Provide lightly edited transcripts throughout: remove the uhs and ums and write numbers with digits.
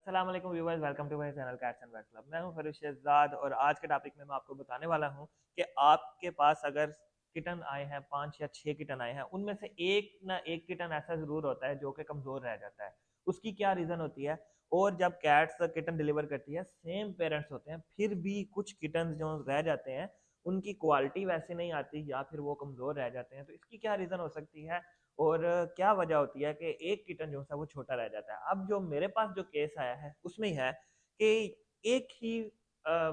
अस्सलाम वालेकुम viewers, welcome to my channel cats and pet club. मैं हूं फरीद शहजाद और आज के टॉपिक में मैं आपको बताने वाला हूं कि आपके पास अगर किटन आए हैं, 5 या 6 किटन आए हैं, उनमें से एक ना एक किटन ऐसा ज़रूर होता है जो कि कमज़ोर रह जाता है। उसकी क्या रीज़न होती है? और जब कैट्स किटन डिलीवर करती है, सेम पेरेंट्स होते हैं, फिर भी कुछ किटन जो रह जाते हैं उनकी क्वालिटी वैसी नहीं आती या फिर वो कमज़ोर रह जाते हैं। तो इसकी क्या रीज़न हो सकती है और क्या वजह होती है कि एक किटन जो है वो छोटा रह जाता है? अब जो मेरे पास जो केस आया है उसमें ही है कि एक ही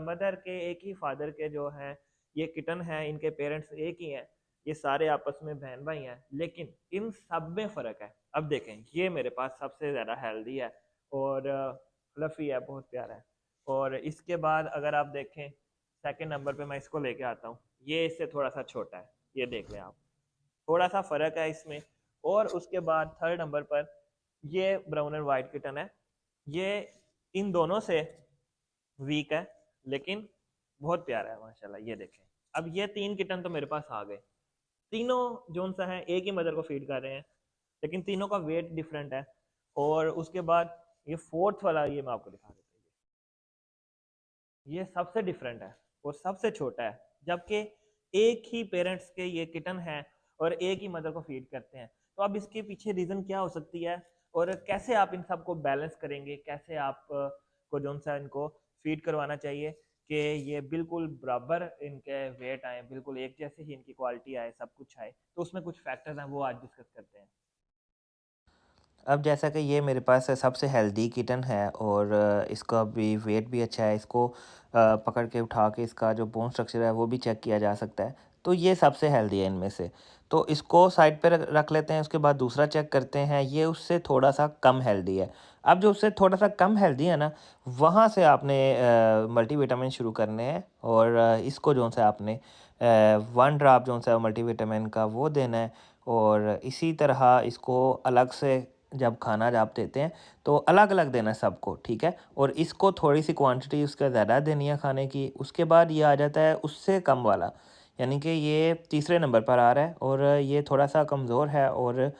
मदर के, एक ही फादर के जो हैं ये किटन हैं, इनके पेरेंट्स एक ही हैं, ये सारे आपस में बहन भाई हैं, लेकिन इन सब में फ़र्क है। अब देखें, ये मेरे पास सबसे ज़्यादा हेल्दी है और फ्लफ़ी है, बहुत प्यारा है। और इसके बाद अगर आप देखें, सेकंड नंबर पे मैं इसको लेके आता हूँ, ये इससे थोड़ा सा छोटा है, ये देख लें आप, थोड़ा सा फ़र्क है इसमें। और उसके बाद थर्ड नंबर पर ये ब्राउन एंड वाइट किटन है, ये इन दोनों से वीक है लेकिन बहुत प्यारा है माशाल्लाह। ये देखें, अब ये 3 किटन तो मेरे पास आ गए, तीनों जोन सा है, एक ही मदर को फीड कर रहे हैं, लेकिन तीनों का वेट डिफरेंट है। और उसके बाद ये फोर्थ वाला, ये मैं आपको दिखा देता हूँ, ये सबसे डिफरेंट है और सबसे छोटा है, जबकि एक ही पेरेंट्स के ये किटन हैं और एक ही मदर को फीड करते हैं। तो अब इसके पीछे रीज़न क्या हो सकती है और कैसे आप इन सबको बैलेंस करेंगे, कैसे आप को जो सा इनको फीड करवाना चाहिए कि ये बिल्कुल बराबर इनके वेट आए, बिल्कुल एक जैसे ही इनकी क्वालिटी आए, सब कुछ आए। तो उसमें कुछ फैक्टर्स हैं, वो आज डिस्कस करते हैं। अब जैसा कि ये मेरे पास सबसे हेल्दी किटन है और इसका भी वेट भी अच्छा है। इसको पकड़ के उठा के इसका जो बोन स्ट्रक्चर है वो भी चेक किया जा सकता है। तो ये सबसे हेल्दी है इनमें से। तो इसको साइड पे रख रख लेते हैं, उसके बाद दूसरा चेक करते हैं, ये उससे थोड़ा-सा कम हेल्दी है। अब जो उससे थोड़ा-सा कम हेल्दी है ना, वहाँ से आपने मल्टीविटामिन शुरू करने हैं और इसको जो-सा आपने 1 ड्रॉप जो-सा मल्टीविटामिन का वो देना है और इसी तरह इसको अलग से जब खाना आप देते हैं तो अलग-अलग देना है सबको, ठीक है? और इसको थोड़ी-सी क्वांटिटी उसका ज़्यादा देनी है खाने की। उसके बाद ये आ जाता है उससे कम वाला, यानी कि ये तीसरे नंबर पर आ रहा है और ये थोड़ा-सा कमज़ोर है और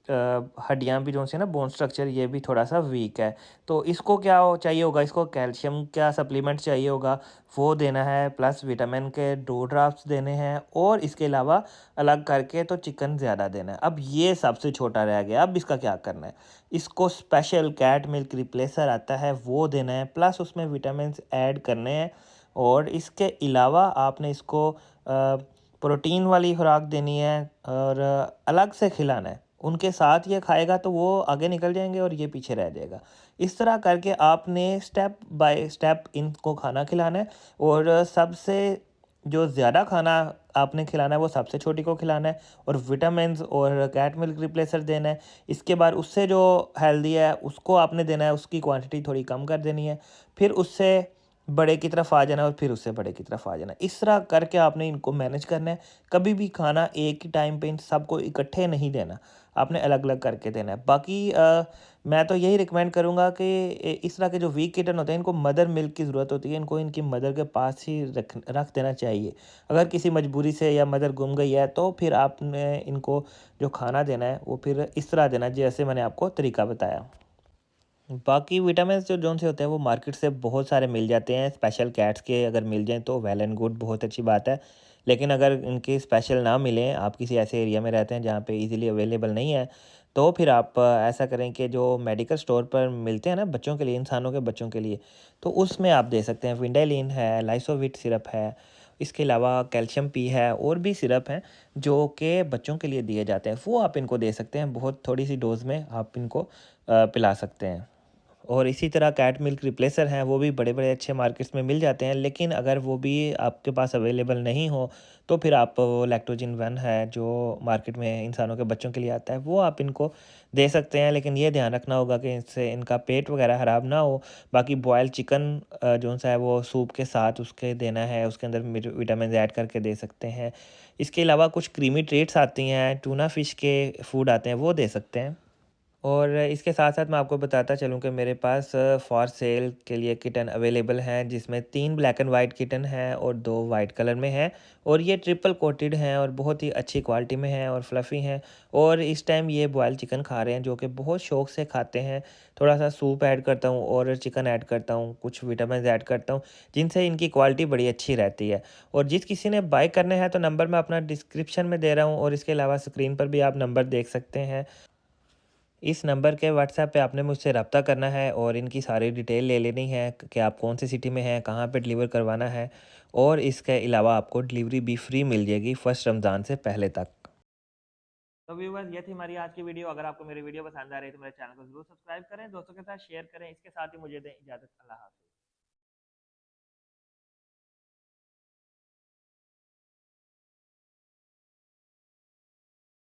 हड्डियाँ भी जो सी ना, बोन स्ट्रक्चर ये भी थोड़ा-सा वीक है। तो इसको क्या हो चाहिए होगा, इसको कैल्शियम का सप्लीमेंट चाहिए होगा, वो देना है, प्लस विटामिन के 2 ड्रॉप्स देने हैं और इसके अलावा अलग करके तो चिकन ज़्यादा देना है। अब ये सबसे छोटा रह गया, अब इसका क्या करना है? इसको स्पेशल कैट मिल्क रिप्लेसर आता है वो देना है, प्लस उसमें विटामिन्स ऐड करने हैं और इसके अलावा आपने इसको प्रोटीन वाली खुराक देनी है और अलग से खिलाना है। उनके साथ ये खाएगा तो वो आगे निकल जाएँगे और ये पीछे रह जाएगा। इस तरह करके आपने स्टेप बाय स्टेप इनको खाना खिलाना है और सबसे जो ज़्यादा खाना आपने खिलाना है वो सबसे छोटी को खिलाना है और विटामिन्स और कैट मिल्क रिप्लेसर देना है। इसके बाद उससे जो हेल्दी है उसको आपने देना है, उसकी क्वांटिटी थोड़ी कम कर देनी है। फिर उससे बड़े की तरफ आ जाना और फिर उससे बड़े की तरफ आ जाना। इस तरह करके आपने इनको मैनेज करना है। कभी भी खाना एक ही टाइम पे इन सबको इकट्ठे नहीं देना, आपने अलग-अलग करके देना है। बाकी मैं तो यही रिकमेंड करूँगा कि इस तरह के जो वीक किटन होते हैं इनको मदर मिल्क की ज़रूरत होती है, इनको इनकी मदर के पास ही रख रख देना चाहिए। अगर किसी मजबूरी से या मदर गुम गई है तो फिर आपने इनको जो खाना देना है वो फिर इस तरह देना है जैसे मैंने आपको तरीका बताया। बाकी विटामिन्स जो जोन से होते हैं वो मार्केट से बहुत सारे मिल जाते हैं, स्पेशल कैट्स के अगर मिल जाएँ तो वेल एंड गुड, बहुत अच्छी बात है। लेकिन अगर इनके स्पेशल ना मिलें, आप किसी ऐसे एरिया में रहते हैं जहाँ पे ईज़िली अवेलेबल नहीं है, तो फिर आप ऐसा करें कि जो मेडिकल स्टोर पर मिलते हैं ना बच्चों के लिए, इंसानों के बच्चों के लिए, तो उसमें आप दे सकते हैं। विंडालिन है, लाइसोविट सिरप है, इसके अलावा कैल्शियम पी है और भी सिरप हैं जो कि बच्चों के लिए दिए जाते हैं, वो आप इनको दे सकते हैं। बहुत थोड़ी-सी डोज़ में आप इनको पिला सकते हैं। और इसी तरह कैट मिल्क रिप्लेसर हैं, वो भी बड़े-बड़े अच्छे मार्केट्स में मिल जाते हैं, लेकिन अगर वो भी आपके पास अवेलेबल नहीं हो, तो फिर आप वो लैक्टोजिन 1 है, जो मार्केट में इंसानों के बच्चों के लिए आता है, वो आप इनको दे सकते हैं। लेकिन ये ध्यान रखना होगा कि इससे इनका पेट वगैरह ख़राब ना हो। बाकी बॉयल चिकन जो-सा है वो सूप के साथ उसके देना है, उसके अंदर विटामिन्स ऐड करके दे सकते हैं। इसके अलावा कुछ क्रीमी ट्रीट्स आती हैं, टूना फ़िश के फूड आते हैं, वो दे सकते हैं। और इसके साथ-साथ मैं आपको बताता चलूँ कि मेरे पास फॉर सेल के लिए किटन अवेलेबल हैं, जिसमें 3 ब्लैक एंड वाइट किटन हैं और 2 वाइट कलर में हैं, और ये ट्रिपल कोटेड हैं और बहुत ही अच्छी क्वालिटी में हैं और फ्लफ़ी हैं। और इस टाइम ये बॉयल चिकन खा रहे हैं, जो कि बहुत शौक से खाते हैं। थोड़ा-सा सूप ऐड करता हूँ और चिकन ऐड करता हूँ, कुछ विटामिन्स ऐड करता हूँ, जिनसे इनकी क्वालिटी बड़ी अच्छी रहती है। और जिस किसी ने बाय करने हैं तो नंबर मैं अपना डिस्क्रिप्शन में दे रहा हूँ, और इसके अलावा स्क्रीन पर भी आप नंबर देख सकते हैं। इस नंबर के व्हाट्सएप पे आपने मुझसे रब्ता करना है और इनकी सारी डिटेल ले लेनी है कि आप कौन सी सिटी में हैं, कहाँ पे डिलीवर करवाना है, और इसके अलावा आपको डिलीवरी भी फ्री मिल जाएगी फर्स्ट रमज़ान से पहले तक। तो व्यूवर्स, ये थी हमारी आज की वीडियो। अगर आपको मेरी वीडियो पसंद आ रही है तो मेरे चैनल को जरूर सब्सक्राइब करें, दोस्तों के साथ शेयर करें। इसके साथ ही मुझे दें इजाज़त। अल्लाह हाफ़िज़।